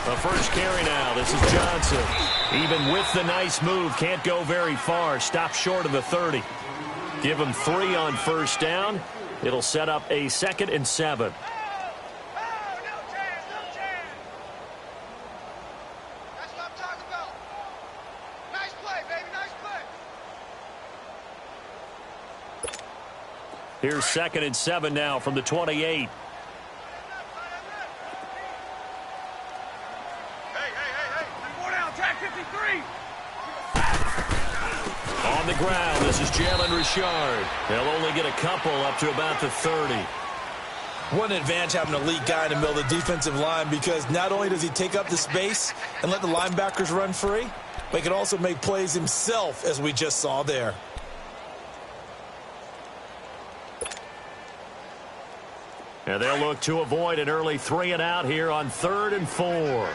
The first carry now. This is Johnson. Even with the nice move, can't go very far. Stop short of the 30. Give him 3 on first down. It'll set up a 2nd and 7. Here's 2nd and 7 now from the 28. On the ground, this is Jalen Richard. They'll only get a couple up to about the 30. What an advantage having an elite guy in the middle of the defensive line, because not only does he take up the space and let the linebackers run free, but he can also make plays himself, as we just saw there. And they'll look to avoid an early 3 and out here on 3rd and 4.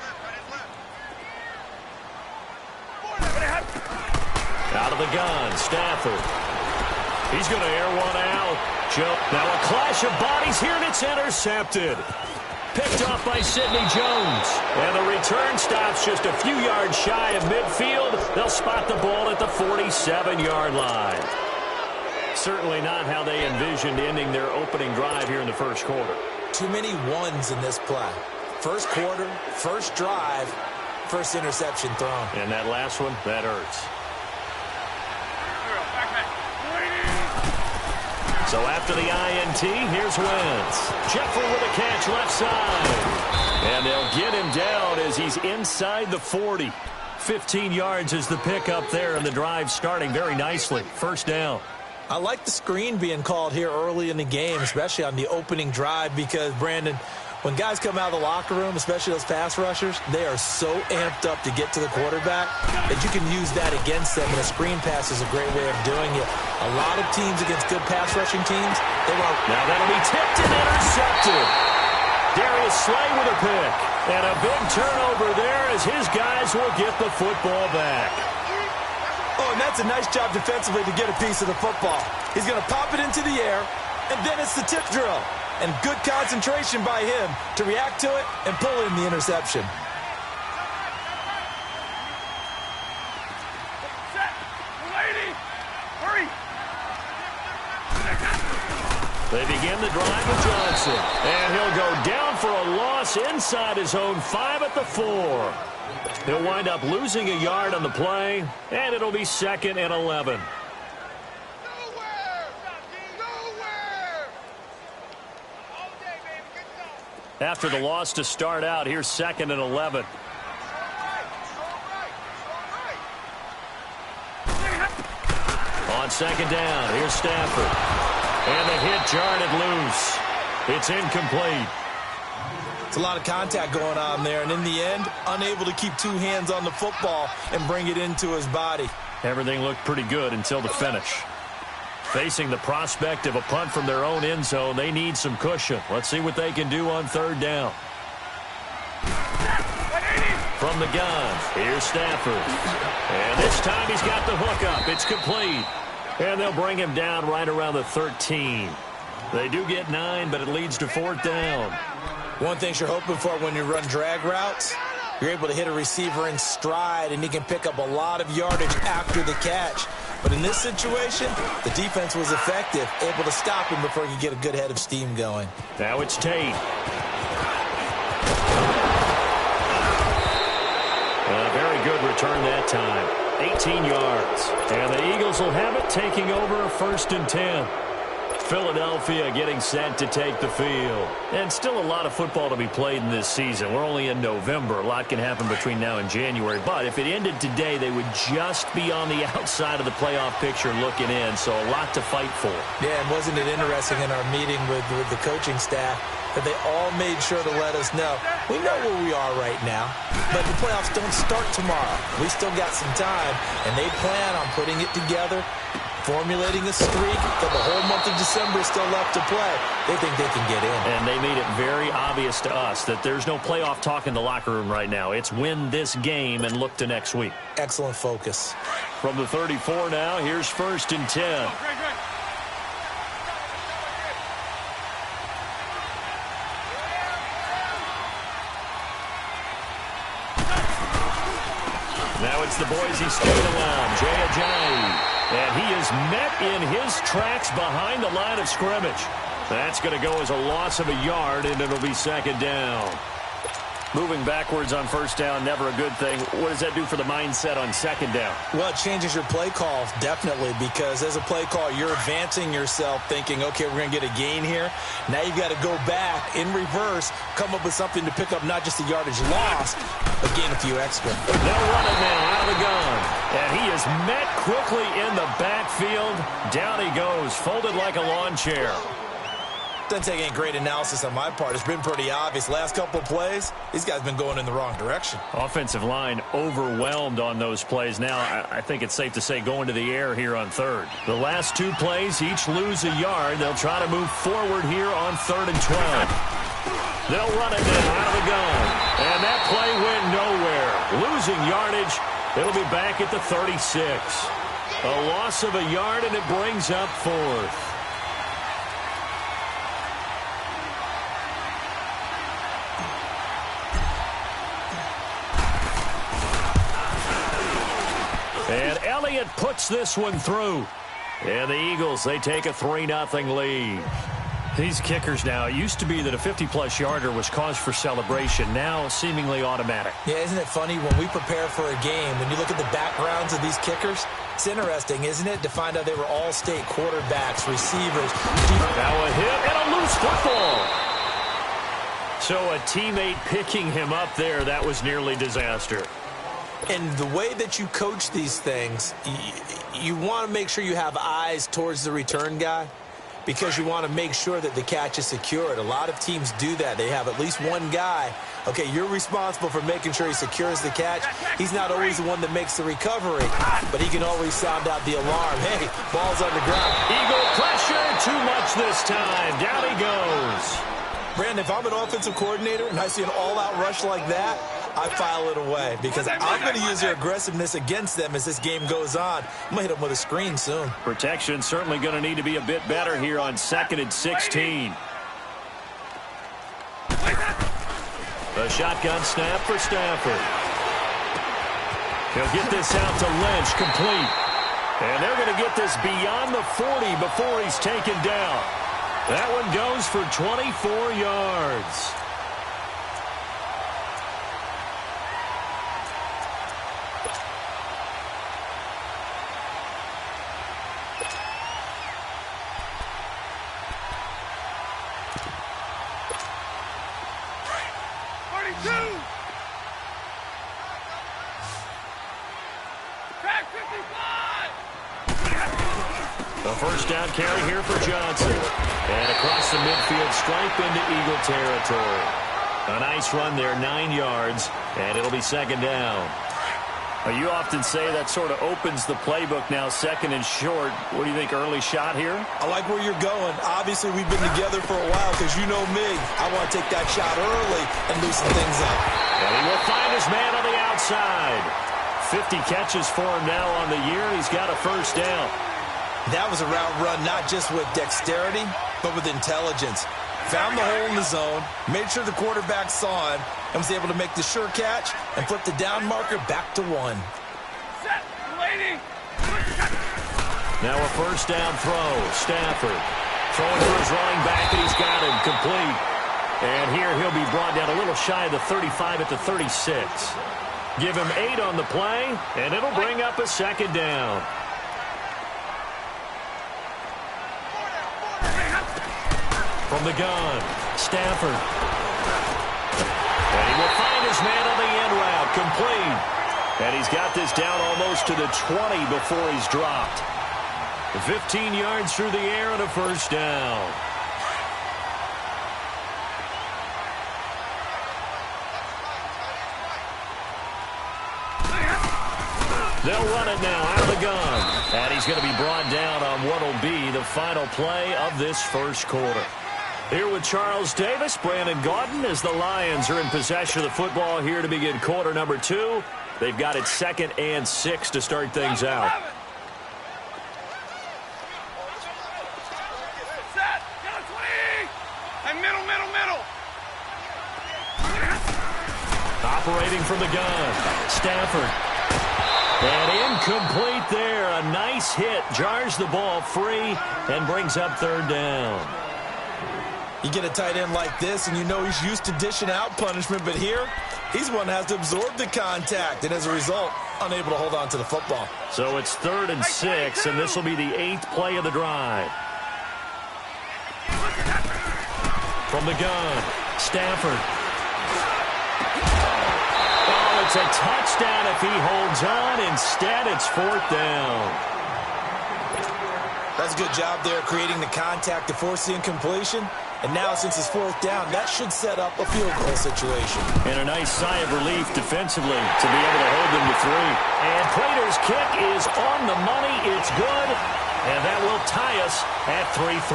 Out of the gun, Stafford. He's going to air one out. Now a clash of bodies here, and it's intercepted. Picked off by Sidney Jones. And the return stops just a few yards shy of midfield. They'll spot the ball at the 47-yard line. Certainly not how they envisioned ending their opening drive here in the first quarter. Too many ones in this play. First quarter, first drive, first interception thrown. And that last one, that hurts. So after the INT, here's Wentz. Jeffrey with a catch left side. And they'll get him down as he's inside the 40. 15 yards is the pickup there, and the drive starting very nicely. First down. I like the screen being called here early in the game, especially on the opening drive, because, Brandon, when guys come out of the locker room, especially those pass rushers, they are so amped up to get to the quarterback that you can use that against them, and a screen pass is a great way of doing it. A lot of teams against good pass rushing teams, they won't. Now that'll be tipped and intercepted. Darius Slay with a pick. And a big turnover there as his guys will get the football back. Oh, and that's a nice job defensively to get a piece of the football. He's going to pop it into the air, and then it's the tip drill. And good concentration by him to react to it and pull in the interception. They begin the drive with Johnson. And he'll go down for a loss inside his own 5 at the 4. He'll wind up losing a yard on the play, and it'll be 2nd and 11. After the loss to start out, here's 2nd and 11. On 2nd down, here's Stafford. And the hit jarred it loose. It's incomplete. It's a lot of contact going on there, and in the end, unable to keep 2 hands on the football and bring it into his body. Everything looked pretty good until the finish. Facing the prospect of a punt from their own end zone, they need some cushion. Let's see what they can do on 3rd down. From the gun, here's Stafford. And this time he's got the hook up. It's complete. And they'll bring him down right around the 13. They do get 9, but it leads to 4th down. One thing you're hoping for when you run drag routes, you're able to hit a receiver in stride, and he can pick up a lot of yardage after the catch. But in this situation, the defense was effective, able to stop him before he could get a good head of steam going. Now it's Tate. A very good return that time. 18 yards. And the Eagles will have it, taking over a 1st and 10. Philadelphia getting set to take the field. And still a lot of football to be played in this season. We're only in November. A lot can happen between now and January. But if it ended today, they would just be on the outside of the playoff picture looking in. So a lot to fight for. Yeah, and wasn't it interesting in our meeting with the coaching staff that they all made sure to let us know, we know where we are right now, but the playoffs don't start tomorrow. We still got some time, and they plan on putting it together, formulating a streak for the whole month of December still left to play. They think they can get in. And they made it very obvious to us that there's no playoff talk in the locker room right now. It's win this game and look to next week. Excellent focus. From the 34 now, here's 1st and 10. Now it's the Boise State alum, Jay Ajayi. And he is met in his tracks behind the line of scrimmage. That's going to go as a loss of a yard, and it'll be second down. Moving backwards on first down, never a good thing. What does that do for the mindset on second down? Well, it changes your play call, definitely, because as a play call, you're advancing yourself thinking, okay, we're going to get a gain here. Now you've got to go back in reverse, come up with something to pick up not just the yardage lost, but gain a few extra. They'll run it now out of the gun. And he is met quickly in the backfield. Down he goes, folded like a lawn chair. Doesn't take any great analysis on my part. It's been pretty obvious. Last couple of plays, these guys have been going in the wrong direction. Offensive line overwhelmed on those plays. Now, I think it's safe to say going to the air here on third. The last two plays each lose a yard. They'll try to move forward here on 3rd and 12. They'll run it now out of the gun. And that play went nowhere. Losing yardage. It'll be back at the 36. A loss of a yard, and it brings up 4th. And Elliott puts this one through. And the Eagles, they take a 3-0 lead. These kickers now, it used to be that a 50-plus yarder was cause for celebration. Now, seemingly automatic. Yeah, isn't it funny when we prepare for a game, when you look at the backgrounds of these kickers, it's interesting, isn't it, to find out they were all-state quarterbacks, receivers. Now a hit and a loose football. So a teammate picking him up there, that was nearly disaster. And the way that you coach these things, you want to make sure you have eyes towards the return guy because you want to make sure that the catch is secured. A lot of teams do that. They have at least one guy. Okay, you're responsible for making sure he secures the catch. He's not always the one that makes the recovery, but he can always sound out the alarm. Hey, ball's on the ground. Eagle pressure, too much this time. Down he goes. Brandon, if I'm an offensive coordinator and I see an all-out rush like that, I file it away because I'm going to use their aggressiveness against them as this game goes on. I'm going to hit them with a screen soon. Protection certainly going to need to be a bit better here on 2nd and 16. A shotgun snap for Stafford. He'll get this out to Lynch, complete. And they're going to get this beyond the 40 before he's taken down. That one goes for 24 yards. A first down carry here for Johnson. And across the midfield stripe into Eagle territory. A nice run there, 9 yards, and it'll be second down. You often say that sort of opens the playbook now, 2nd and short. What do you think, early shot here? I like where you're going. Obviously, we've been together for a while because you know me. I want to take that shot early and loosen things up. And he will find his man on the outside. 50 catches for him now on the year. He's got a first down. That was a route run not just with dexterity, but with intelligence. Found the hole in the zone, made sure the quarterback saw him, and was able to make the sure catch and flip the down marker back to 1. Set, lady. Now a first down throw. Stafford throwing for his running back, and he's got him complete. And here he'll be brought down a little shy of the 35 at the 36. Give him 8 on the play, and it'll bring up a second down. From the gun, Stafford. And he will find his man on the end route, complete. And he's got this down almost to the 20 before he's dropped. 15 yards through the air and a first down. They'll run it now out of the gun. And he's going to be brought down on what will be the final play of this first quarter. Here with Charles Davis, Brandon Gaudin, as the Lions are in possession of the football here to begin quarter number 2. They've got it 2nd and 6 to start things out. Set, down 20. And middle. Operating from the gun, Stafford. And incomplete there. A nice hit. Jars the ball free and brings up third down. You get a tight end like this, and you know he's used to dishing out punishment, but here, he's one that has to absorb the contact, and as a result, unable to hold on to the football. So it's 3rd and 6, and this will be the 8th play of the drive. From the gun, Stafford. Oh, it's a touchdown if he holds on. Instead, it's 4th down. That's a good job there, creating the contact to force the incompletion. And now, since it's 4th down, that should set up a field goal situation. And a nice sigh of relief defensively to be able to hold them to 3. And Prater's kick is on the money. It's good. And that will tie us at 3-3.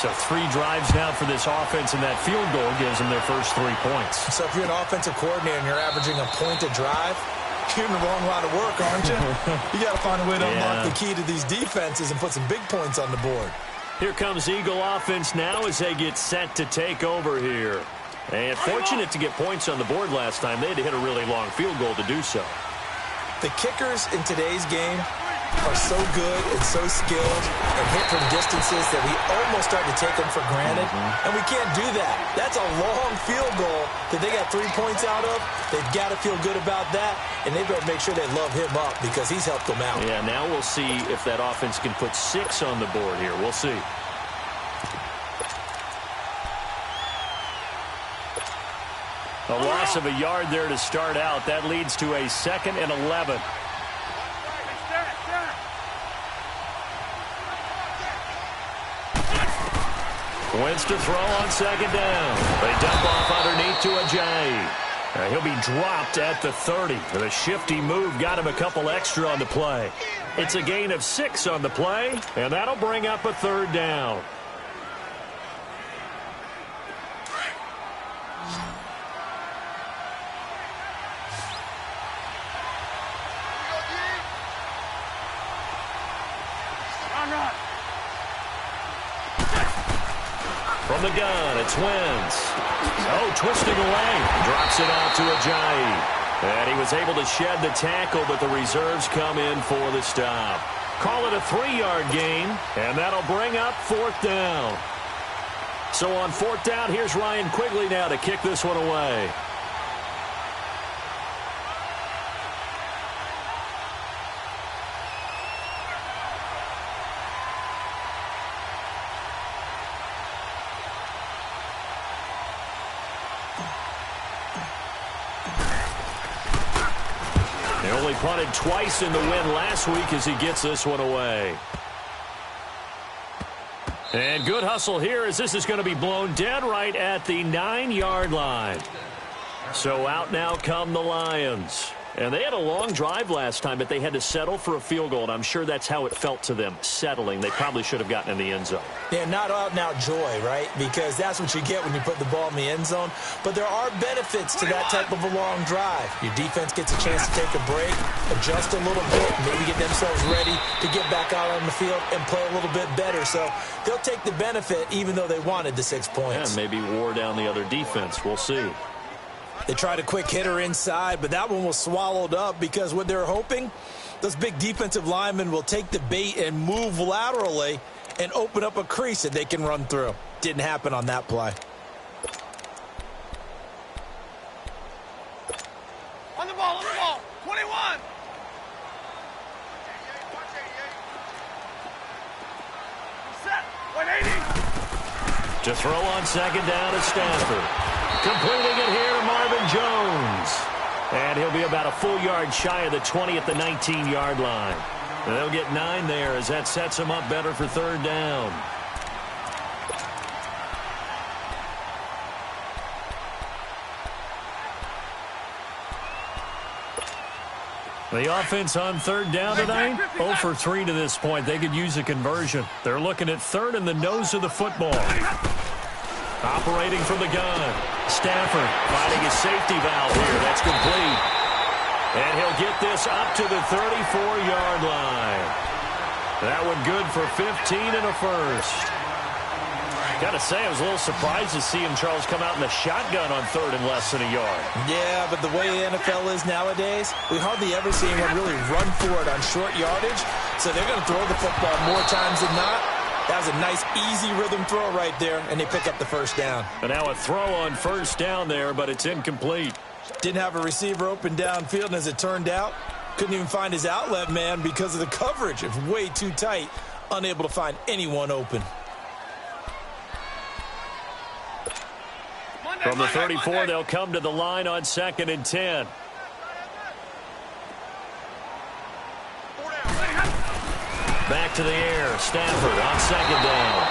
So 3 drives now for this offense, and that field goal gives them their first 3 points. So if you're an offensive coordinator and you're averaging a point a drive, you're in the wrong line of work, aren't you? You got to find a way to unlock the key to these defenses and put some big points on the board. Here comes Eagle offense now as they get set to take over here. And fortunate to get points on the board last time. They had to hit a really long field goal to do so. The kickers in today's game are so good and so skilled and hit from distances that we almost start to take them for granted. And we can't do that. That's a long field goal that they got 3 points out of. They've got to feel good about that, and they better make sure they love him up because he's helped them out. Yeah, now we'll see if that offense can put 6 on the board here. We'll see. A loss of a yard there to start out. That leads to a 2nd and 11. Wentz to throw on 2nd down. They dump off underneath to Ajayi. He'll be dropped at the 30. The shifty move got him a couple extra on the play. It's a gain of 6 on the play, and that'll bring up a 3rd down. From the gun, it's Wentz. Oh, twisting away. Drops it out to Ajayi. And he was able to shed the tackle, but the reserves come in for the stop. Call it a 3-yard gain, and that'll bring up 4th down. So on 4th down, here's Ryan Quigley now to kick this one away. They only punted twice in the win last week as he gets this one away. And good hustle here as this is going to be blown dead right at the 9-yard line. So out now come the Lions. And they had a long drive last time, but they had to settle for a field goal, and I'm sure that's how it felt to them, settling. They probably should have gotten in the end zone. Yeah, not out-and-out joy, right? Because that's what you get when you put the ball in the end zone. But there are benefits to that type of a long drive. Your defense gets a chance to take a break, adjust a little bit, maybe get themselves ready to get back out on the field and play a little bit better. So they'll take the benefit even though they wanted the 6 points. Yeah, maybe wore down the other defense. We'll see. They tried a quick hitter inside, but that one was swallowed up because what they're hoping, those big defensive linemen will take the bait and move laterally and open up a crease that they can run through. Didn't happen on that play. On the ball, 21. Set, 180. To throw on 2nd down to Stafford. Completing it here to Marvin Jones. And he'll be about a full yard shy of the 20 at the 19-yard line. And they'll get 9 there as that sets them up better for 3rd down. The offense on 3rd down tonight, 0 for 3 to this point. They could use a conversion. They're looking at 3rd in the nose of the football. Operating from the gun. Stafford finding his safety valve here. That's complete. And he'll get this up to the 34-yard line. That one good for 15 and a first. Gotta say, I was a little surprised to see him, Charles, come out in the shotgun on third and less than a yard. Yeah, but the way the NFL is nowadays, we hardly ever see anyone really run for it on short yardage. So they're going to throw the football more times than not. That was a nice, easy rhythm throw right there, and they pick up the first down. And now a throw on first down there, but it's incomplete. Didn't have a receiver open downfield, and as it turned out, couldn't even find his outlet man because of the coverage. It's way too tight, unable to find anyone open. From the 34, they'll come to the line on 2nd and 10. Back to the air. Stafford on 2nd down.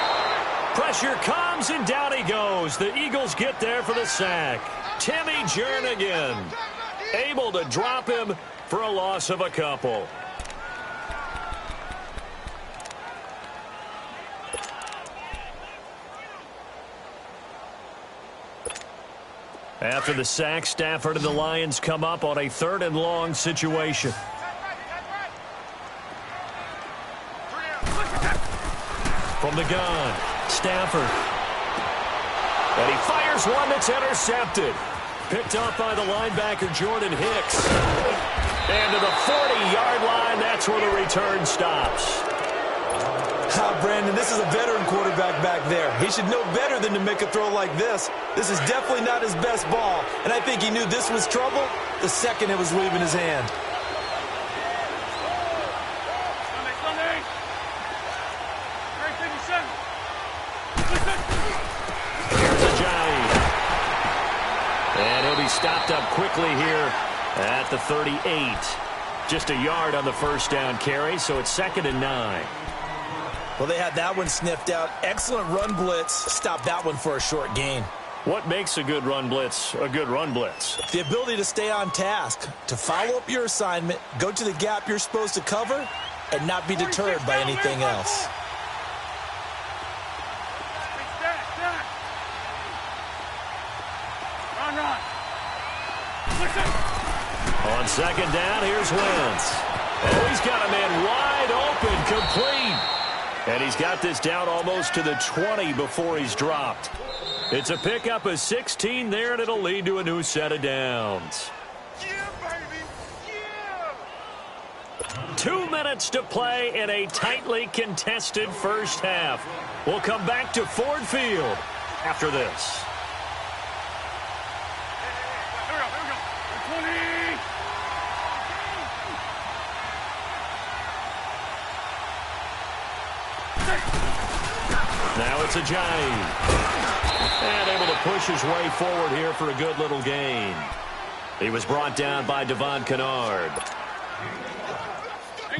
Pressure comes, and down he goes. The Eagles get there for the sack. Timmy Jernigan able to drop him for a loss of a couple. After the sack, Stafford and the Lions come up on a 3rd and long situation. From the gun, Stafford. And he fires one that's intercepted. Picked up by the linebacker, Jordan Hicks. And to the 40-yard line, that's where the return stops. Brandon, this is a veteran quarterback back there. He should know better than to make a throw like this. This is definitely not his best ball, and I think he knew this was trouble the second it was leaving his hand. Here's a giant. And he'll be stopped up quickly here at the 38. Just a yard on the first down carry, so it's 2nd and 9. Well, they had that one sniffed out. Excellent run blitz. Stopped that one for a short gain. What makes a good run blitz a good run blitz? The ability to stay on task, to follow up your assignment, go to the gap you're supposed to cover, and not be deterred by anything else. On 2nd down, here's Wentz. Oh, he's got a man wide open, complete. And he's got this down almost to the 20 before he's dropped. It's a pickup of 16 there, and it'll lead to a new set of downs. Yeah, baby. Yeah. 2 minutes to play in a tightly contested first half. We'll come back to Ford Field after this. Here we go. 20. Now it's a giant. And able to push his way forward here for a good little gain. He was brought down by Devon Kennard.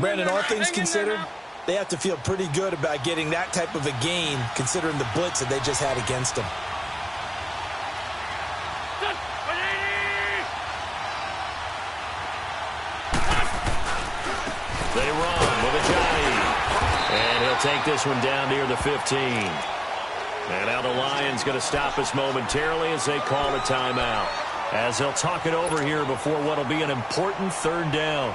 Brandon, all things considered, they have to feel pretty good about getting that type of a gain, considering the blitz that they just had against them. They run with a giant. And he'll take this one down near the 15. And now the Lions going to stop us momentarily as they call a timeout. As they'll talk it over here before what will be an important 3rd down.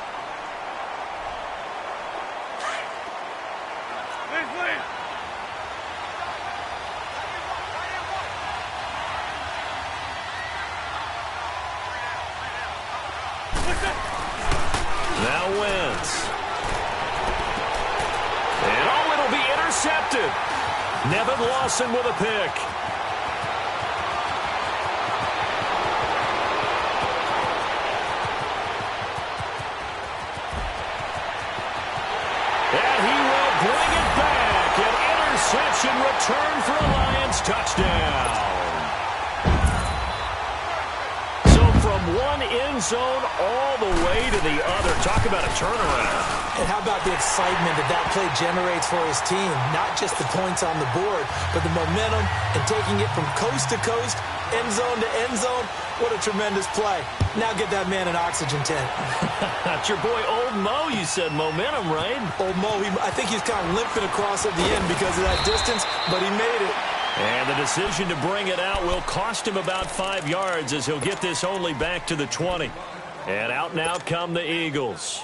Now Wentz. And oh, it'll be intercepted. Nevin Lawson with a pick. And he will bring it back. An interception return for a Lions touchdown. So from one end zone all the way to the other. Talk about a turnaround. And how about the excitement that that play generates for his team? Not just the points on the board, but the momentum and taking it from coast to coast, end zone to end zone. What a tremendous play. Now get that man an oxygen tent. That's your boy Old Mo. You said momentum, right? Old Mo, I think he's kind of limping across at the end because of that distance, but he made it. And the decision to bring it out will cost him about 5 yards as he'll get this only back to the 20. And out and out come the Eagles.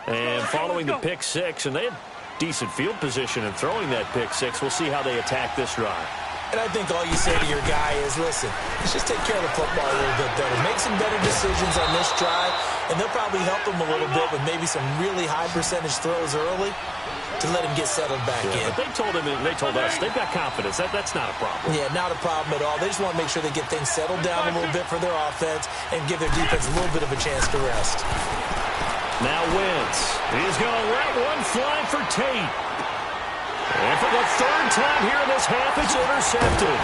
And following the pick-6, and they had decent field position in throwing that pick-6. We'll see how they attack this drive. And I think all you say to your guy is, listen, let's just take care of the football a little bit better. Make some better decisions on this drive, and they'll probably help him a little bit with maybe some really high percentage throws early to let him get settled back in. But they told us they've got confidence. That's not a problem. Yeah, not a problem at all. They just want to make sure they get things settled down a little bit for their offense and give their defense a little bit of a chance to rest. Now Wentz. He's going to let one fly for Tate. And for the third time here in this half, it's intercepted.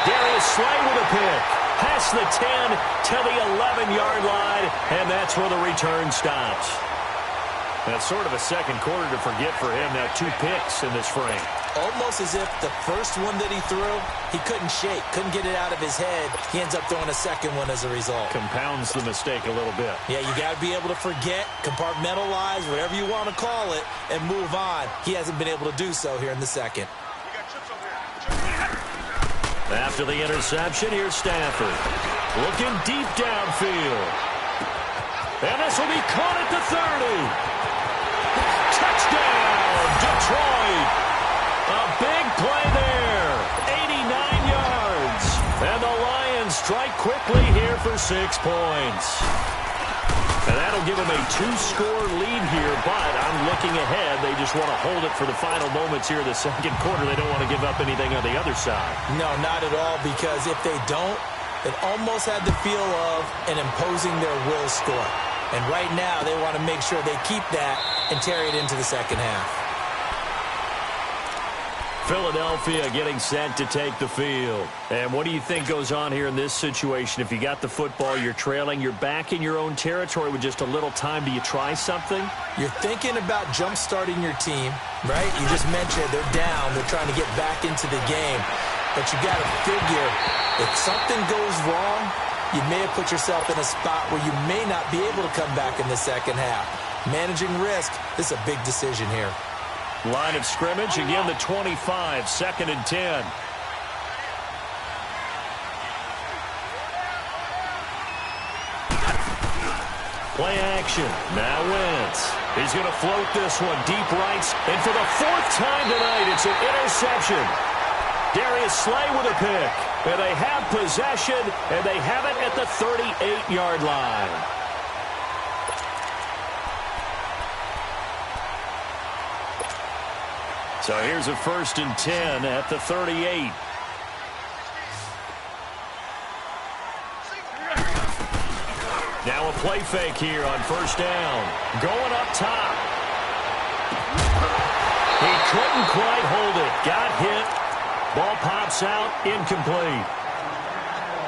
Darius Slay with a pick. Past the 10 to the 11-yard line, and that's where the return stops. That's sort of a second quarter to forget for him. Now 2 picks in this frame. Almost as if the first one that he threw, he couldn't shake, couldn't get it out of his head. He ends up throwing a second one as a result. Compounds the mistake a little bit. Yeah, you got to be able to forget, compartmentalize, whatever you want to call it, and move on. He hasn't been able to do so here in the second. After the interception, here's Stafford. Looking deep downfield. And this will be caught at the 30. Touchdown, Detroit. A big play there. 89 yards. And the Lions strike quickly here for 6 points. And that'll give them a 2-score lead here, but I'm looking ahead. They just want to hold it for the final moments here in the second quarter. They don't want to give up anything on the other side. No, not at all, because if they don't, it almost had the feel of an imposing their will score. And right now, they want to make sure they keep that and carry it into the second half. Philadelphia getting set to take the field. And what do you think goes on here in this situation? If you got the football, you're trailing, you're back in your own territory with just a little time. Do you try something? You're thinking about jump-starting your team, right? You just mentioned they're down. They're trying to get back into the game. But you got to figure, if something goes wrong, you may have put yourself in a spot where you may not be able to come back in the second half. Managing risk, this is a big decision here. Line of scrimmage, again the 25, 2nd and 10. Play action. Now Wentz. He's going to float this one deep right. And for the 4th time tonight, it's an interception. Darius Slay with a pick. And they have possession, and they have it at the 38-yard line. So here's a 1st and 10 at the 38. Now a play fake here on 1st down. Going up top. He couldn't quite hold it. Got hit. Ball pops out, incomplete.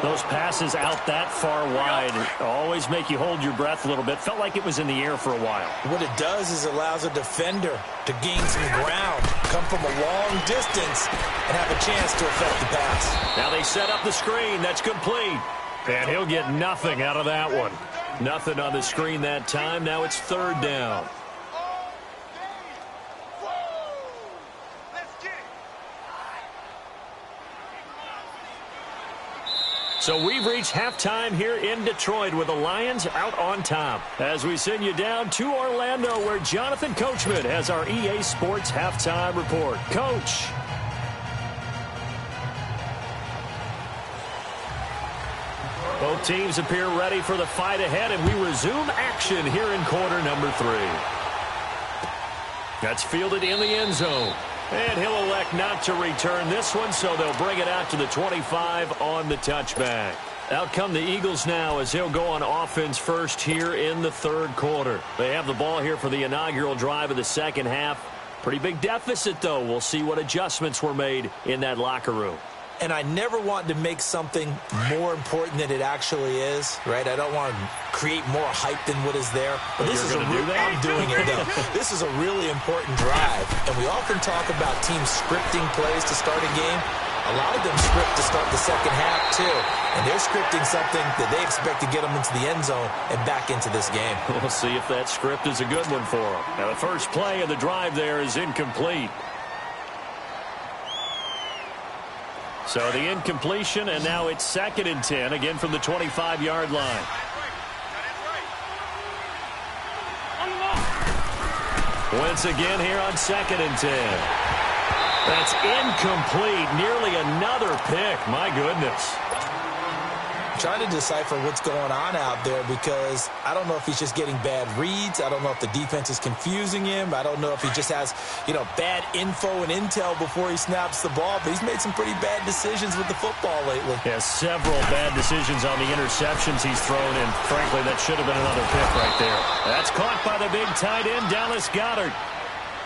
Those passes out that far wide always make you hold your breath a little bit. Felt like it was in the air for a while. What it does is allows a defender to gain some ground, come from a long distance, and have a chance to affect the pass. Now they set up the screen. That's complete. And he'll get nothing out of that one. Nothing on the screen that time. Now it's 3rd down. So we've reached halftime here in Detroit with the Lions out on top. As we send you down to Orlando, where Jonathan Coachman has our EA Sports halftime report. Coach. Both teams appear ready for the fight ahead, and we resume action here in quarter number 3. That's fielded in the end zone. And he'll elect not to return this one, so they'll bring it out to the 25 on the touchback. Out come the Eagles now as they'll go on offense first here in the 3rd quarter. They have the ball here for the inaugural drive of the second half. Pretty big deficit, though. We'll see what adjustments were made in that locker room. And I never want to make something more important than it actually is, right? I don't want to create more hype than what is there. But this is I'm doing it, though. This is a really important drive. And we often talk about teams scripting plays to start a game. A lot of them script to start the second half, too. And they're scripting something that they expect to get them into the end zone and back into this game. We'll see if that script is a good one for them. Now, the first play of the drive there is incomplete. So the incompletion, and now it's 2nd and 10, again from the 25-yard line. Once again here on 2nd and 10. That's incomplete. Nearly another My goodness. Trying to decipher what's going on out there because I don't know if he's just getting bad reads. I don't know if the defense is confusing him. I don't know if he just has, bad info and intel before he snaps the ball. But he's made some pretty bad decisions with the football lately. Yeah, several bad decisions on the interceptions he's thrown, and frankly, that should have been another pick right there. That's caught by the big tight end, Dallas Goedert.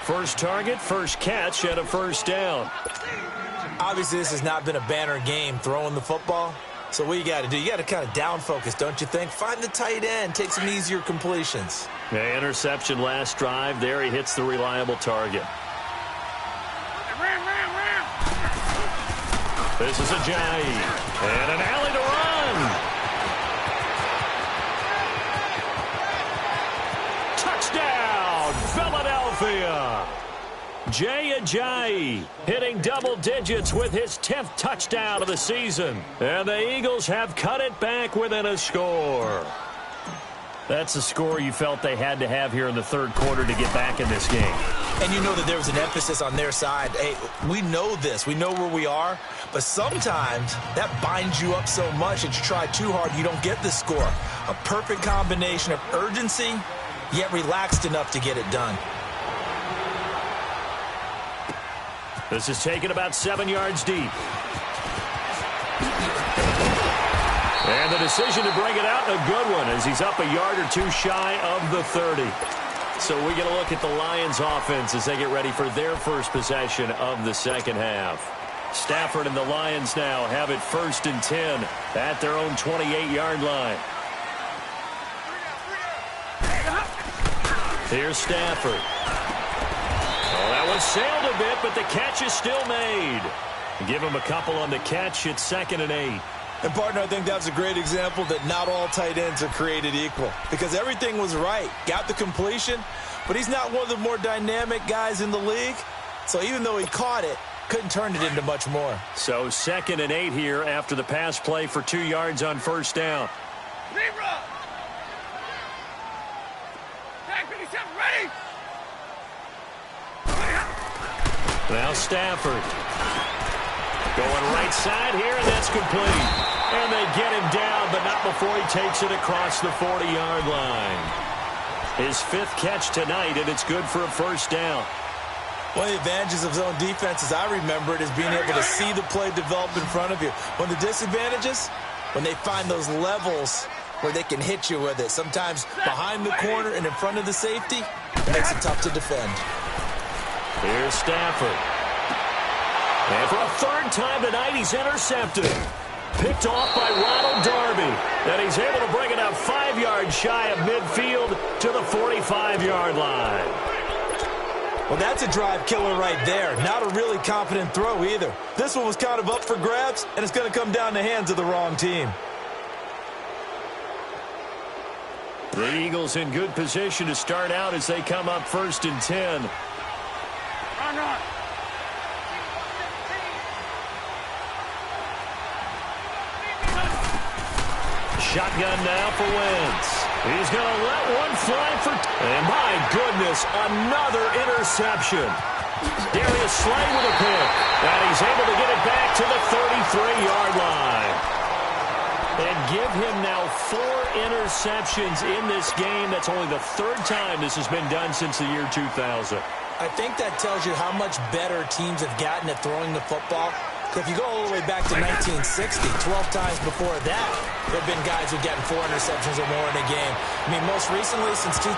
First target, first catch, and a first down. Obviously, this has not been a banner game throwing the football. So what you got to do, you got to kind of down focus, don't you think? Find the tight end, take some easier completions. Yeah, interception last drive. There he hits the reliable target. This is Ajayi. And an alley to run. Touchdown, Philadelphia. Jay Ajayi hitting double digits with his 10th touchdown of the season. And the Eagles have cut it back within a score. That's the score you felt they had to have here in the third quarter to get back in this game. And you know that there was an emphasis on their side. Hey, we know this. We know where we are. But sometimes that binds you up so much that you try too hard, you don't get the score. A perfect combination of urgency, yet relaxed enough to get it done. This is taken about 7 yards deep. And the decision to bring it out, a good one, as he's up a yard or two shy of the 30. So we get a look at the Lions offense as they get ready for their first possession of the second half. Stafford and the Lions now have it 1st and 10 at their own 28-yard line. Here's Stafford. Oh, that one sailed a bit, but the catch is still made. Give him a couple on the catch. It's 2nd and 8. And, partner, I think that's a great example that not all tight ends are created equal. Because everything was right. Got the completion, but he's not one of the more dynamic guys in the league. So even though he caught it, couldn't turn it into much more. So 2nd and 8 here after the pass play for 2 yards on first down. Ready? Now Stafford going right side here, and that's complete. And they get him down, but not before he takes it across the 40-yard line. His 5th catch tonight, and it's good for a first down. One of the advantages of zone defense, as I remember it, is being able to see the play develop in front of you. One of the disadvantages, when they find those levels where they can hit you with it. Sometimes behind the corner and in front of the safety, it makes it tough to defend. Here's Stafford. And for a 3rd time tonight, he's intercepted. Picked off by Ronald Darby. And he's able to bring it up 5 yards shy of midfield to the 45-yard line. Well, that's a drive killer right there. Not a really confident throw either. This one was kind of up for grabs, and it's going to come down the hands of the wrong team. The Eagles in good position to start out as they come up 1st and 10. Run. Shotgun now for Wentz. He's going to let one fly for... And my goodness, another interception. Darius Slay with a pick. And he's able to get it back to the 33-yard line. And give him now 4 interceptions in this game. That's only the 3rd time this has been done since the year 2000. I think that tells you how much better teams have gotten at throwing the football. If you go all the way back to 1960, 12 times before that, there have been guys who've gotten 4 interceptions or more in a game. I mean, most recently, since 2000,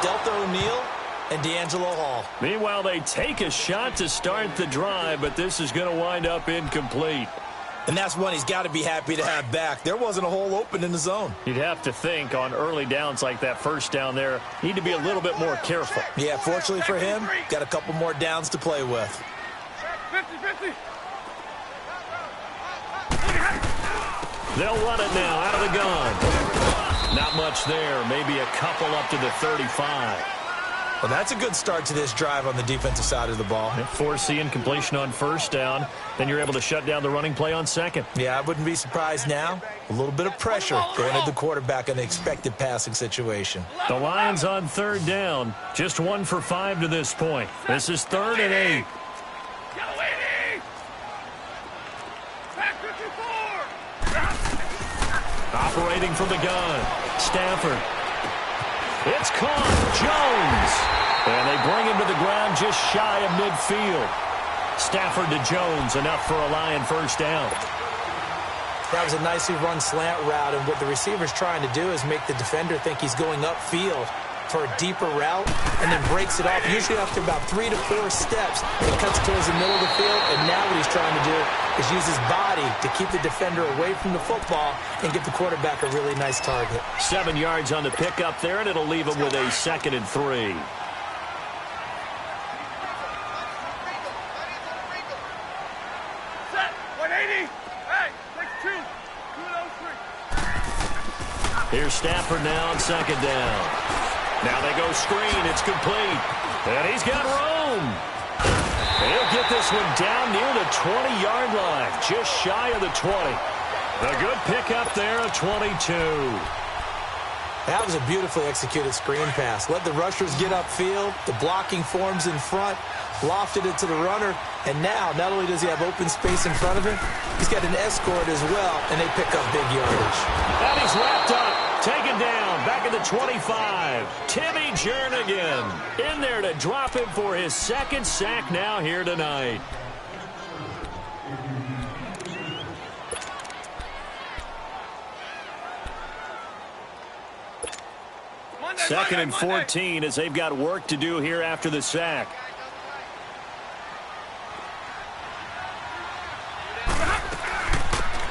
Delta O'Neal and D'Angelo Hall. Meanwhile, they take a shot to start the drive, but this is going to wind up incomplete. And that's one he's got to be happy to have back. There wasn't a hole open in the zone. You'd have to think on early downs like that first down there, need to be a little bit more careful. Yeah, fortunately for him, got a couple more downs to play with. 50-50. They'll run it now out of the gun. Not much there. Maybe a couple up to the 35. Well, that's a good start to this drive on the defensive side of the ball. Force the incompletion on first down. Then you're able to shut down the running play on second. Yeah, I wouldn't be surprised now. A little bit of pressure going at the quarterback in the expected passing situation. The Lions on 3rd down. Just 1 for 5 to this point. This is 3rd and 8. Back 54. Operating from the gun. Stafford. It's caught. Jones. And they bring him to the ground just shy of midfield. Stafford to Jones, enough for a Lion first down. That was a nicely run slant route, and what the receiver's trying to do is make the defender think he's going upfield for a deeper route, and then breaks it off, usually after about 3 to 4 steps. He cuts towards the middle of the field, and now what he's trying to do is use his body to keep the defender away from the football and give the quarterback a really nice target. 7 yards on the pickup there, and it'll leave him with a 2nd and 3. Set. 180. Hey, take 2. 2 of those 3. Here's Stafford now on 2nd down. Now they go screen. It's complete. And he's got room. He'll get this one down near the 20-yard line, just shy of the 20. A good pickup there, a 22. That was a beautifully executed screen pass. Let the rushers get upfield. The blocking forms in front. Lofted it to the runner. And now, not only does he have open space in front of him, he's got an escort as well, and they pick up big yardage. And he's wrapped up. Taken down, back at the 25. Timmy Jernigan in there to drop him for his 2nd sack now here tonight. Second and 14 as they've got work to do here after the sack.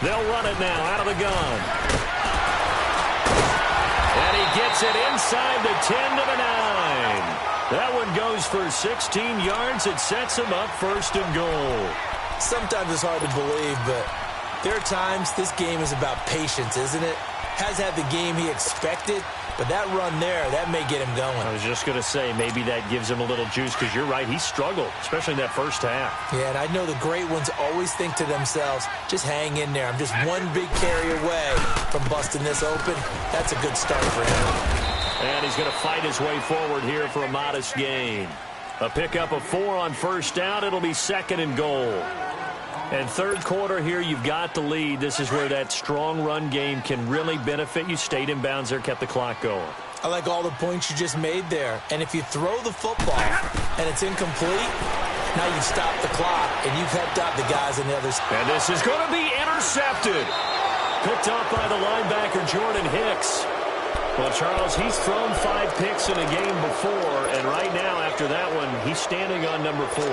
They'll run it now out of the gun. And he gets it inside the 10 to the 9. That one goes for 16 yards. It sets him up 1st and goal. Sometimes it's hard to believe, but there are times this game is about patience, isn't it? Has had the game he expected, but that run there, that may get him going. I was just going to say, maybe that gives him a little juice, because you're right, he struggled, especially in that first half. Yeah, and I know the great ones always think to themselves, just hang in there. I'm just one big carry away from busting this open. That's a good start for him. And he's going to fight his way forward here for a modest gain. A pickup of 4 on 1st down. It'll be 2nd and goal. And 3rd quarter here, you've got the lead. This is where that strong run game can really benefit you. Stayed in bounds there, kept the clock going. I like all the points you just made there. And if you throw the football and it's incomplete, now you've stopped the clock and you've helped out the guys on the other side. And this is going to be intercepted. Picked up by the linebacker, Jordan Hicks. Well, Charles, he's thrown 5 picks in a game before, and right now, after that one, he's standing on number 4.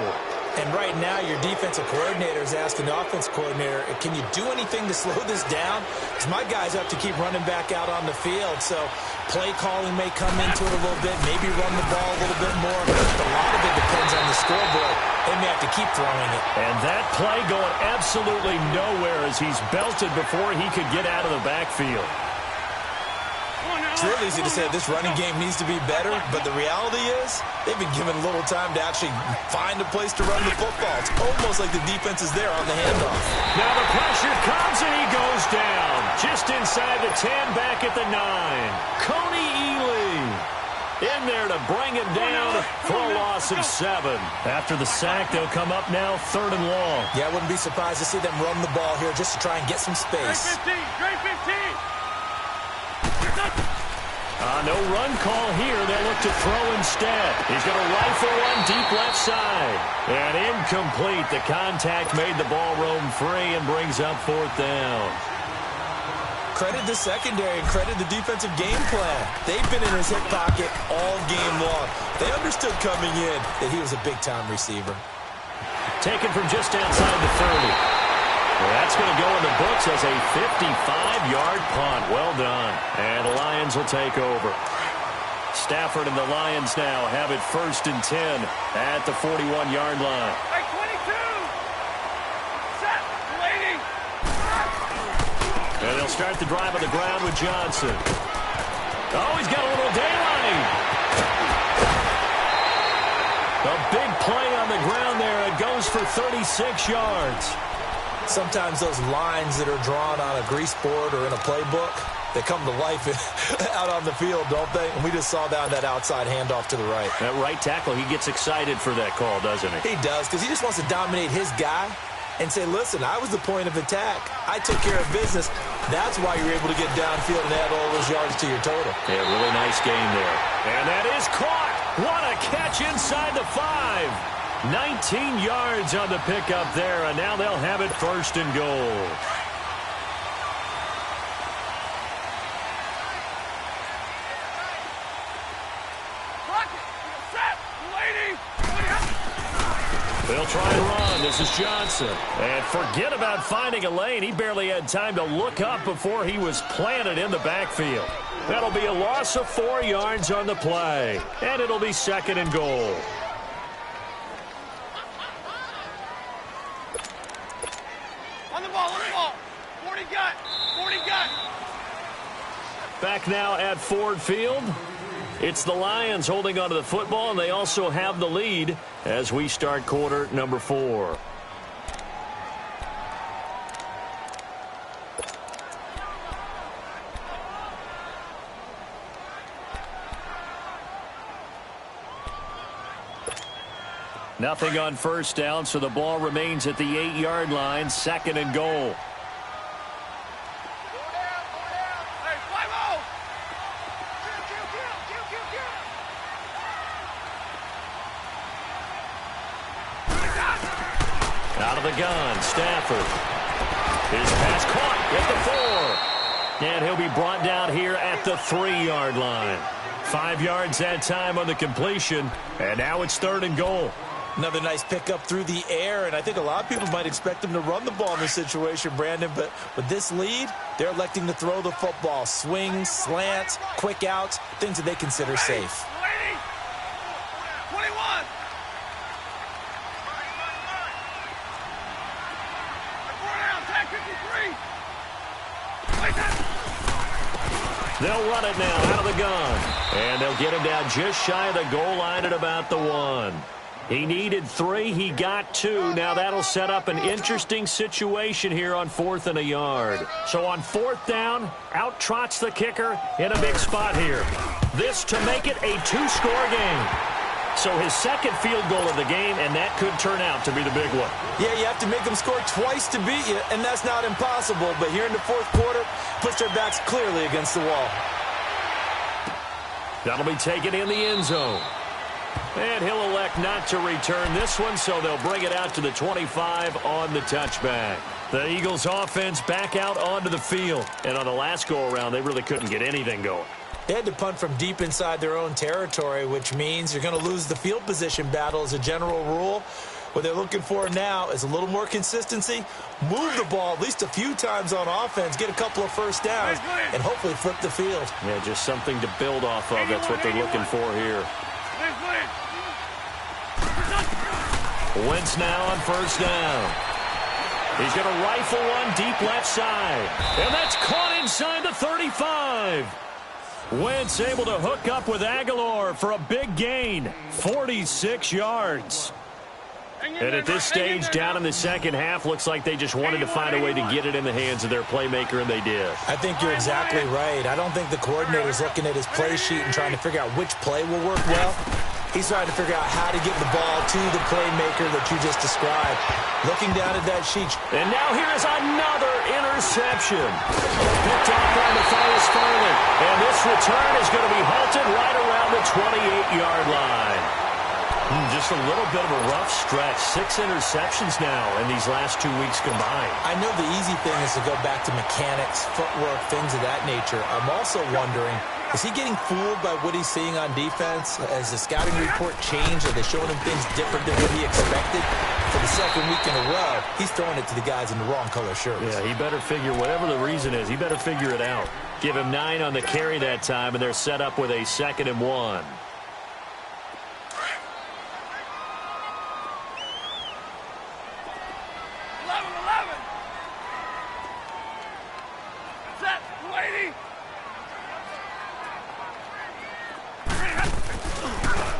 And right now, your defensive coordinator is asking the offense coordinator, can you do anything to slow this down? Because my guys have to keep running back out on the field. So play calling may come into it a little bit, maybe run the ball a little bit more. But a lot of it depends on the scoreboard. They may have to keep throwing it. And that play going absolutely nowhere as he's belted before he could get out of the backfield. It's real easy to say this running game needs to be better, but the reality is they've been given a little time to actually find a place to run the football. It's almost like the defense is there on the handoff. Now the pressure comes and he goes down. Just inside the 10, back at the 9. Coney Ely in there to bring him down for a loss of 7. After the sack, they'll come up now 3rd and long. Yeah, I wouldn't be surprised to see them run the ball here just to try and get some space. Straight 15. No run call here. They'll look to throw instead. He's going to rifle one deep left side. And incomplete. The contact made the ball roam free and brings up 4th down. Credit the secondary and credit the defensive game plan. They've been in his hip pocket all game long. They understood coming in that he was a big-time receiver. Taken from just outside the 30. Well, that's going to go in the books as a 55-yard punt. Well done. And the Lions will take over. Stafford and the Lions now have it 1st and 10 at the 41-yard line. Hey, 22. Set. Waiting. And they'll start the drive on the ground with Johnson. Oh, he's got a little daylight. A big play on the ground there. It goes for 36 yards. Sometimes those lines that are drawn on a grease board or in a playbook, they come to life out on the field, don't they? And we just saw that outside handoff to the right. That right tackle, he gets excited for that call, doesn't he? He does, because he just wants to dominate his guy. and say, listen, I was the point of attack. I took care of business. That's why you're able to get downfield and add all those yards to your total. Yeah, really nice game there. And that is caught. What a catch inside the 5. 19 yards on the pickup there, and now they'll have it first and goal. They'll try and run. This is Johnson. And forget about finding a lane. He barely had time to look up before he was planted in the backfield. That'll be a loss of 4 yards on the play. And it'll be second and goal. On the ball. 40 gut. Back now at Ford Field. It's the Lions holding onto the football, and they also have the lead as we start quarter number 4. Nothing on first down, so the ball remains at the 8-yard line, second and goal. Out of the gun, Stafford. His pass caught at the 4. And he'll be brought down here at the 3-yard line. 5 yards that time on the completion. And now it's third and goal. Another nice pickup through the air, and I think a lot of people might expect them to run the ball in this situation, Brandon, but with this lead, they're electing to throw the football. Swings, slants, quick outs, things that they consider safe. 21. They'll run it now out of the gun. And they'll get him down just shy of the goal line at about the 1. He needed 3. He got 2. Now that'll set up an interesting situation here on 4th and a yard. So on 4th down, out trots the kicker in a big spot here. This to make it a 2-score game. So his second field goal of the game, and that could turn out to be the big one. Yeah, you have to make them score twice to beat you, and that's not impossible. But here in the 4th quarter, puts their backs clearly against the wall. That'll be taken in the end zone. And he'll elect not to return this one, so they'll bring it out to the 25 on the touchback. The Eagles offense back out onto the field. And on the last go-around, they really couldn't get anything going. They had to punt from deep inside their own territory, which means you're going to lose the field position battle as a general rule. What they're looking for now is a little more consistency, move the ball at least a few times on offense, get a couple of first downs, and hopefully flip the field. Yeah, just something to build off of. That's what they're looking for here. Wentz now on first down. He's going to rifle one deep left side. And that's caught inside the 35. Wentz able to hook up with Aguilar for a big gain. 46 yards. And at this stage, down in the second half, looks like they just wanted to find a way to get it in the hands of their playmaker, and they did. I think you're exactly right. I don't think the coordinator's looking at his play sheet and trying to figure out which play will work well. He's trying to figure out how to get the ball to the playmaker that you just described. Looking down at that sheet. And now here is another interception. Picked off by Matthias Farley. And this return is going to be halted right around the 28-yard line. Just a little bit of a rough stretch. 6 interceptions now in these last 2 weeks combined. I know the easy thing is to go back to mechanics, footwork, things of that nature. I'm also wondering, is he getting fooled by what he's seeing on defense? Has the scouting report changed? Are they showing him things different than what he expected? For the second week in a row, he's throwing it to the guys in the wrong color shirts. Yeah, he better figure, whatever the reason is, he better figure it out. Give him 9 on the carry that time, and they're set up with a 2nd and 1.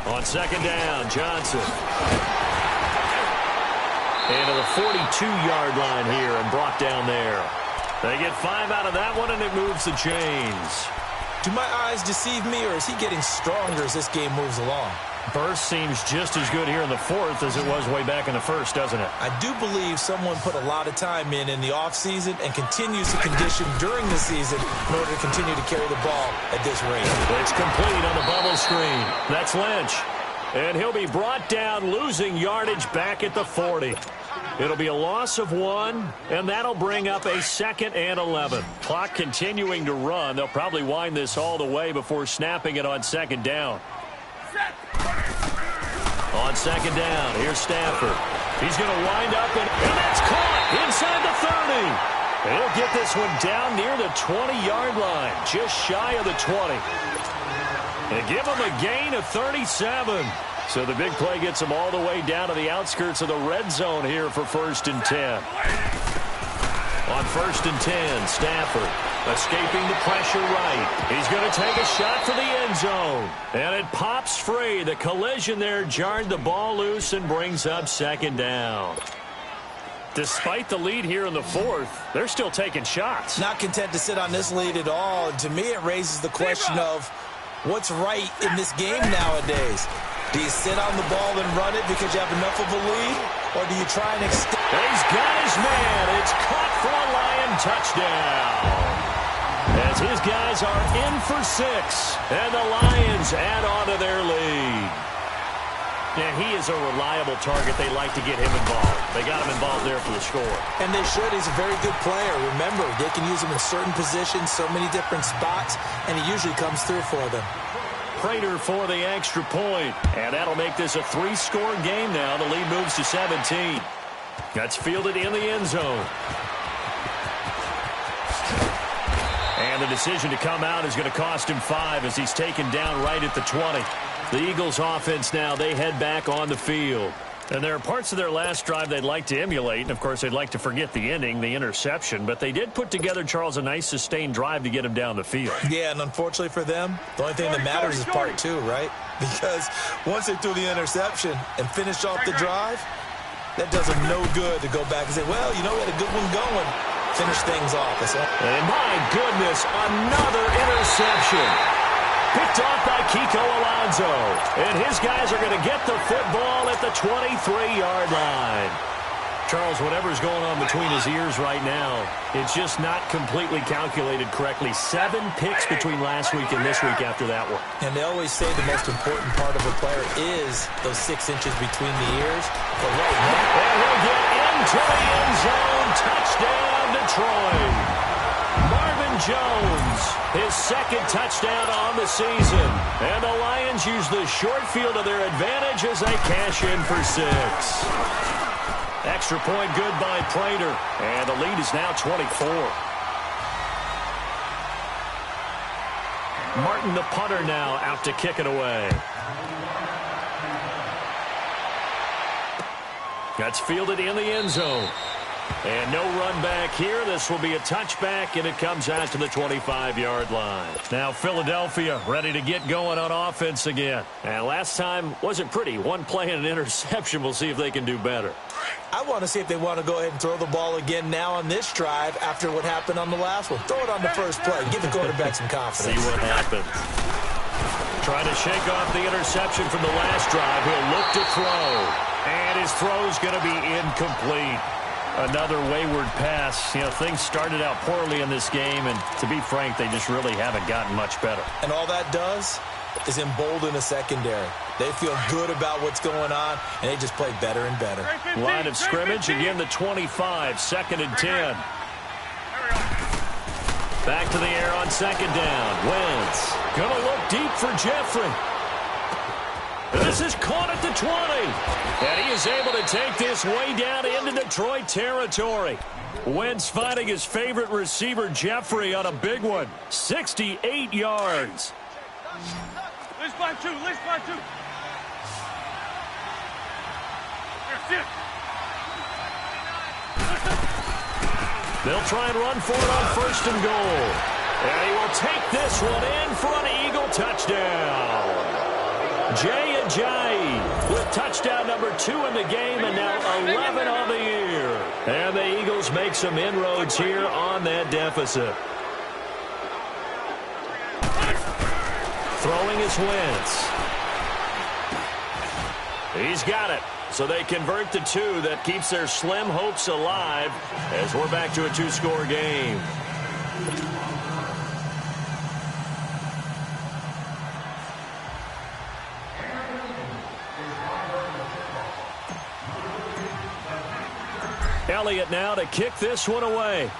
On second down, Johnson. And to the 42-yard line here and brought down there. They get 5 out of that one, and it moves the chains. Do my eyes deceive me, or is he getting stronger as this game moves along? Burst seems just as good here in the fourth as it was way back in the first, doesn't it? I do believe someone put a lot of time in the offseason and continues to condition during the season in order to continue to carry the ball at this rate. It's complete on the bubble screen. That's Lynch. And he'll be brought down, losing yardage back at the 40. It'll be a loss of 1, and that'll bring up a 2nd and 11. Clock continuing to run. They'll probably wind this all the way before snapping it on 2nd down. On 2nd down, here's Stafford. He's going to wind up, and that's caught inside the 30. He'll get this one down near the 20-yard line, just shy of the 20. And give him a gain of 37. So the big play gets him all the way down to the outskirts of the red zone here for 1st and 10. On 1st and 10, Stafford escaping the pressure right. He's going to take a shot for the end zone. And it pops free. The collision there jarred the ball loose and brings up 2nd down. Despite the lead here in the fourth, they're still taking shots. Not content to sit on this lead at all. And to me, it raises the question of what's right in this game nowadays. Do you sit on the ball and run it because you have enough of a lead? Or do you try and extend? He's got his man. It's caught for a Lion touchdown. As his guys are in for 6. And the Lions add on to their lead. Yeah, he is a reliable target. They like to get him involved. They got him involved there for the score. And they should. He's a very good player. Remember, they can use him in certain positions, so many different spots, and he usually comes through for them. Prater for the extra point. And that'll make this a 3-score game now. The lead moves to 17. That's fielded in the end zone. And the decision to come out is going to cost him 5 as he's taken down right at the 20. The Eagles offense now, they head back on the field. And there are parts of their last drive they'd like to emulate. And, of course, they'd like to forget the ending, the interception. But they did put together, Charles, a nice sustained drive to get him down the field. Yeah, and unfortunately for them, the only thing that matters is part 2, right? Because once they threw the interception and finished off the drive, that does them no good to go back and say, well, you know, we had a good one going. Finish things off. And my goodness, another interception. Picked off by Kiko Alonso. And his guys are going to get the football at the 23-yard line. Charles, whatever's going on between his ears right now, it's just not completely calculated correctly. 7 picks between last week and this week after that one. And they always say the most important part of a player is those 6 inches between the ears. But right now, and he'll get into the end zone. Touchdown, Detroit. Marvin Jones, his 2nd touchdown on the season. And the Lions use the short field to their advantage as they cash in for 6. Extra point good by Prater. And the lead is now 24. Martin, the punter, now out to kick it away. That's fielded in the end zone. And no run back here. This will be a touchback, and it comes out to the 25-yard line. Now Philadelphia ready to get going on offense again. And last time wasn't pretty. 1 play and an interception. We'll see if they can do better. I want to see if they want to go ahead and throw the ball again now on this drive after what happened on the last one. Throw it on the first play. Give the quarterback some confidence. See what happens. Trying to shake off the interception from the last drive. He'll look to throw. And his throw's going to be incomplete. Another wayward pass. You know, things started out poorly in this game, and to be frank, they just really haven't gotten much better. And all that does is embolden a secondary. They feel good about what's going on, and they just play better and better. Line of scrimmage, again the 25, 2nd and 10. Back to the air on 2nd down. Wentz gonna look deep for Jeffrey. This is caught at the 20. And he is able to take this way down into Detroit territory. Wentz finding his favorite receiver, Jeffrey, on a big one. 68 yards. Let's find 2. Let's find 2. They'll try and run for it on 1st and goal. And he will take this one in for an Eagle touchdown. Jay Ajayi with touchdown number 2 in the game, and now 11 on the year. And the Eagles make some inroads here on that deficit. Throwing is Wentz. He's got it. So they convert the 2. That keeps their slim hopes alive as we're back to a 2-score game. Elliott now to kick this one away.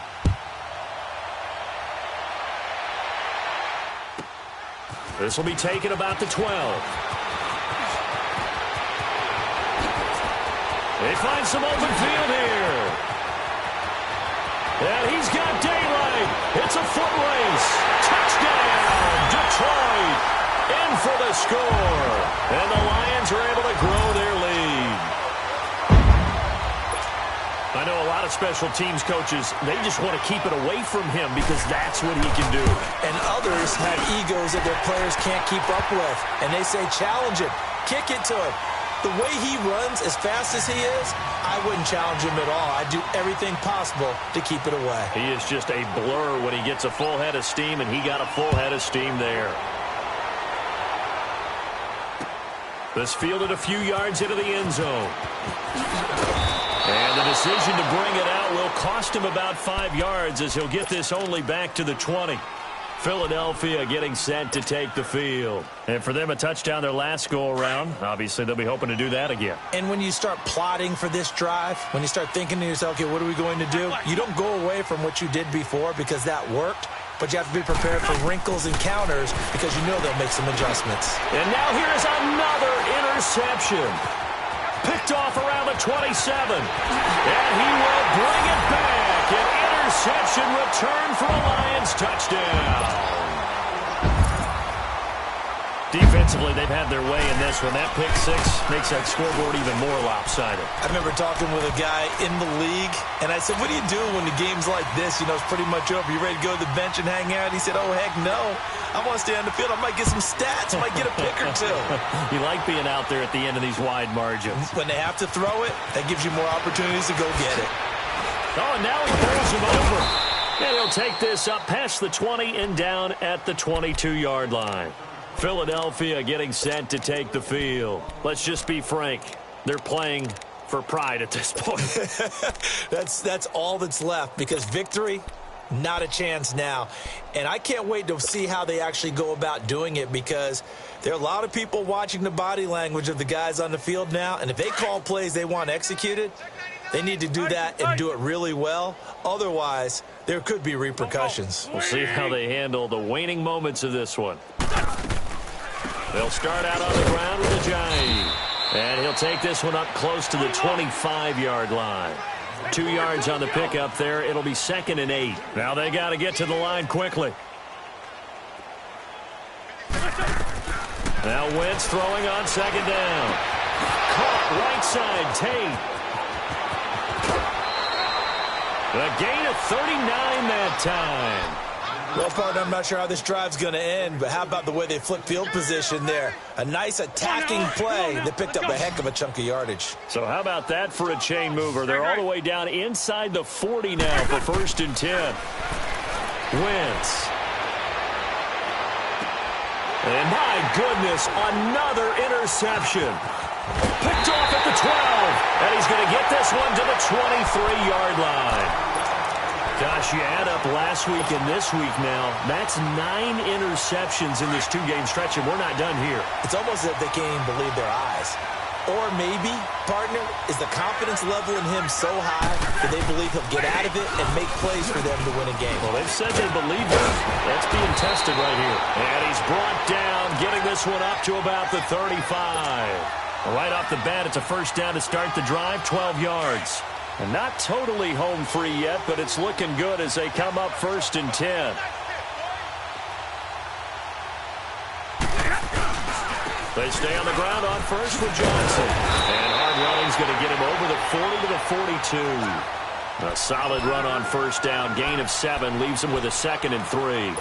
This will be taken about the 12. They find some open field here. And he's got daylight. It's a foot race. Touchdown, Detroit. In for the score. And the Lions are able to grow their lead. I know a lot of special teams coaches, they just want to keep it away from him because that's what he can do. And others have egos that their players can't keep up with. And they say, challenge it. Kick it to him. The way he runs as fast as he is, I wouldn't challenge him at all. I'd do everything possible to keep it away. He is just a blur when he gets a full head of steam, and he got a full head of steam there. This fielded a few yards into the end zone. And the decision to bring it out will cost him about 5 yards as he'll get this only back to the 20. Philadelphia getting set to take the field. And for them, a touchdown their last go-around. Obviously, they'll be hoping to do that again. And when you start plotting for this drive, when you start thinking to yourself, okay, what are we going to do? You don't go away from what you did before because that worked. But you have to be prepared for wrinkles and counters because you know they'll make some adjustments. And now here's another interception. Picked off around the 27. And he will bring it back. An interception return for a Lions touchdown. Defensively, they've had their way in this one. That pick six makes that scoreboard even more lopsided. I remember talking with a guy in the league, and I said, what do you do when the game's like this? You know, it's pretty much over. You ready to go to the bench and hang out? He said, oh, heck no. I want to stay on the field. I might get some stats. I might get a pick or two. You like being out there at the end of these wide margins. When they have to throw it, that gives you more opportunities to go get it. Oh, and now he pulls him over. And he'll take this up past the 20 and down at the 22-yard line. Philadelphia getting set to take the field. Let's just be frank. They're playing for pride at this point. That's all that's left because victory, not a chance now. And I can't wait to see how they actually go about doing it because there are a lot of people watching the body language of the guys on the field now. And if they call plays they want executed, they need to do that and do it really well. Otherwise, there could be repercussions. We'll see how they handle the waning moments of this one. They'll start out on the ground with a Ajayi. And he'll take this one up close to the 25-yard line. 2 yards on the pickup there. It'll be 2nd and 8. Now they got to get to the line quickly. Now Wentz throwing on 2nd down. Caught right side, Tate. The gain of 39 that time. Well, partner, I'm not sure how this drive's going to end, but how about the way they flip field position there? A nice attacking play that picked up a heck of a chunk of yardage. So how about that for a chain mover? They're all the way down inside the 40 now for 1st and 10. Wentz. And my goodness, another interception. Picked off at the 12. And he's going to get this one to the 23-yard line. Gosh, you add up last week and this week now, that's 9 interceptions in this 2-game stretch, and we're not done here. It's almost as if they can't even believe their eyes. Or maybe, partner, is the confidence level in him so high that they believe he'll get out of it and make plays for them to win a game. Well, they've said they believe that. That's being tested right here. And he's brought down, getting this one up to about the 35. Right off the bat, it's a 1st down to start the drive, 12 yards. And not totally home free yet, but it's looking good as they come up 1st and 10. They stay on the ground on 1st with Johnson. And hard running's going to get him over the 40 to the 42. A solid run on 1st down. Gain of 7 leaves him with a 2nd and 3.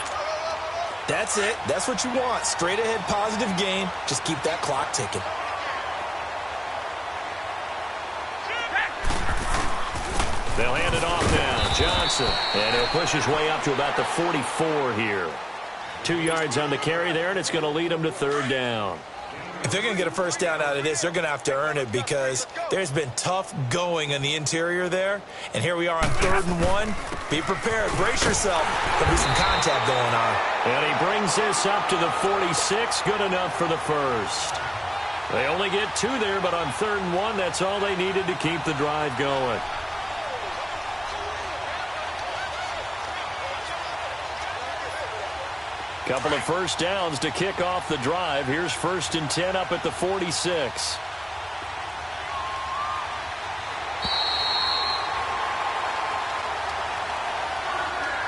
That's it. That's what you want. Straight ahead positive gain. Just keep that clock ticking. They'll hand it off now. Johnson. And he'll push his way up to about the 44 here. 2 yards on the carry there, and it's going to lead him to 3rd down. If they're going to get a first down out of this, they're going to have to earn it because there's been tough going in the interior there. And here we are on 3rd and 1. Be prepared. Brace yourself. There'll be some contact going on. And he brings this up to the 46. Good enough for the first. They only get 2 there, but on 3rd and 1, that's all they needed to keep the drive going. Couple of first downs to kick off the drive. Here's 1st and 10 up at the 46.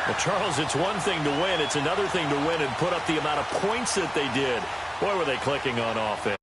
Well, Charles, it's one thing to win. It's another thing to win and put up the amount of points that they did. Boy, were they clicking on offense.